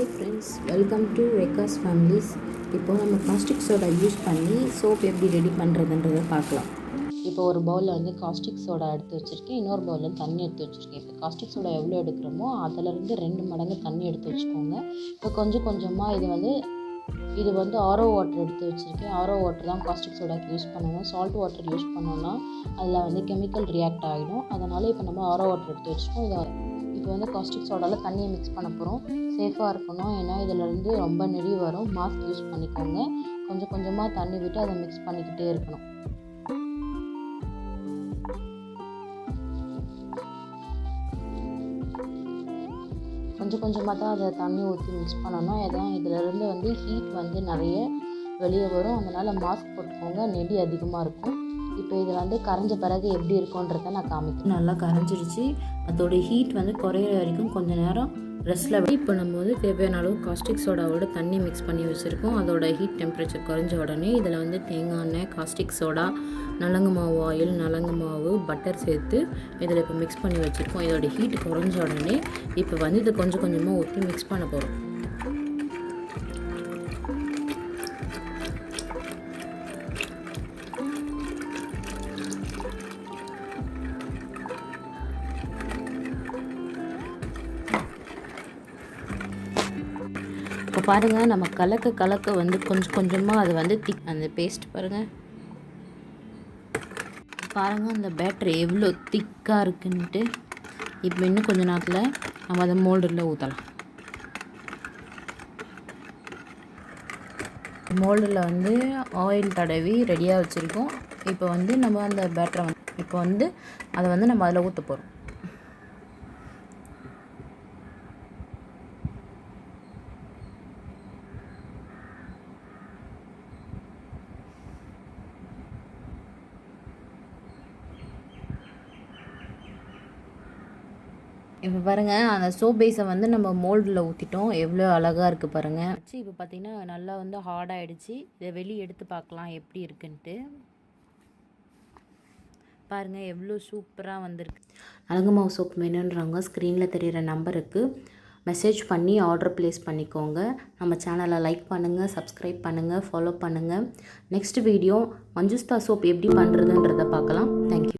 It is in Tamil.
Hi friends, welcome to Rekha's families. இப்போ நம்ம காஸ்டிக் சோடா யூஸ் பண்ணி சோப் எப்படி ரெடி பண்ணுறதுன்றதை பார்க்கலாம். இப்போ ஒரு பவுலில் வந்து காஸ்டிக் சோடா எடுத்து வச்சுருக்கேன், இன்னொரு பவுலில் தண்ணி எடுத்து வச்சுருக்கேன். இப்போ காஸ்டிக் சோடா எவ்வளோ எடுக்கிறோமோ அதிலேருந்து 2 மடங்கு தண்ணி எடுத்து வச்சுக்கோங்க. இப்போ கொஞ்சம் கொஞ்சமாக இது வந்து ஆரோ வாட்டர் எடுத்து வச்சுருக்கேன். ஆரோ வாட்டர் தான் காஸ்டிக் சோடாக்கு யூஸ் பண்ணணும். சால்ட் வாட்டர் யூஸ் பண்ணோன்னா அதில் வந்து கெமிக்கல் ரியாக்ட் ஆகிடும். அதனால் இப்போ நம்ம ஆரோ வாட்டர் எடுத்து வச்சுக்கோம். இப்போ வந்து காஸ்டிக் சோடாவில் தண்ணியை மிக்ஸ் பண்ண போகிறோம். சேஃபாக இருக்கணும், ஏன்னா இதிலேருந்து ரொம்ப நெடி வரும். மாஸ்க் யூஸ் பண்ணிக்கோங்க. கொஞ்சம் கொஞ்சமாக தண்ணி விட்டு அதை மிக்ஸ் பண்ணிக்கிட்டே இருக்கணும். கொஞ்சம் கொஞ்சமாக தான் அதை தண்ணி ஊற்றி மிக்ஸ் பண்ணணும். ஏன்னா இதிலேருந்து வந்து ஹீட் வந்து நிறைய வெளியே வரும். அதனால் மாஸ்க் போட்டுக்கோங்க, நெடி அதிகமாக இருக்கும். இப்போ இது வந்து கரைஞ்ச பிறகு எப்படி இருக்குன்றதை நான் காமிக்கிறேன். நல்லா கரைஞ்சிடுச்சு. அதோட ஹீட் வந்து குறையிற வரைக்கும் கொஞ்சம் நேரம் ரெஸ்ட்டில். இப்போ நம்ம வந்து தேவையான அளவு காஸ்டிக் சோடாவோட தண்ணி மிக்ஸ் பண்ணி வச்சுருக்கோம். அதோட ஹீட் டெம்பரேச்சர் குறைஞ்ச உடனே இதில் வந்து தேங்காய் எண்ணெய், காஸ்டிக் சோடா, நலங்கு மாவு ஆயில், நலங்கு மாவு, பட்டர் சேர்த்து இதில் இப்போ மிக்ஸ் பண்ணி வச்சுருக்கோம். இதோட ஹீட் குறைஞ்ச உடனே இப்போ வந்து இதை கொஞ்சம் கொஞ்சமாக ஊற்றி மிக்ஸ் பண்ண போகிறோம். இப்போ பாருங்கள், நம்ம கலக்க வந்து கொஞ்சம் கொஞ்சமாக அது வந்து அந்த பேஸ்ட் பாருங்கள் அந்த பேட்டரி எவ்வளோ திக்காக இருக்குன்ட்டு. இப்போ இன்னும் கொஞ்சம் நேரத்தில் நம்ம அதை மோல்டில் ஊற்றலாம். மோல்டில் வந்து ஆயில் தடவி ரெடியாக வச்சுருக்கோம். இப்போ வந்து நம்ம அந்த பேட்டரை அதை வந்து நம்ம அதில் ஊற்ற போகிறோம். இப்போ பாருங்கள், அந்த சோப் பேஸை வந்து நம்ம மோல்டில் ஊற்றிட்டோம். எவ்வளோ அழகாக இருக்குது பாருங்கள். இப்போ பார்த்திங்கன்னா நல்லா வந்து ஹார்டாகிடுச்சு. இதை வெளியே எடுத்து பார்க்கலாம் எப்படி இருக்குன்ட்டு. பாருங்கள் எவ்வளோ சூப்பராக வந்திருக்கு. நலங்கு மாவு சோப் வேணுன்றவங்க ஸ்க்ரீனில் தெரிகிற நம்பருக்கு மெசேஜ் பண்ணி ஆர்டர் ப்ளேஸ் பண்ணிக்கோங்க. நம்ம சேனலை லைக் பண்ணுங்கள், சப்ஸ்கிரைப் பண்ணுங்கள், ஃபாலோ பண்ணுங்கள். நெக்ஸ்ட் வீடியோ மஞ்சுஸ்தா சோப் எப்படி பண்ணுறதுன்றதை பார்க்கலாம். தேங்க்யூ.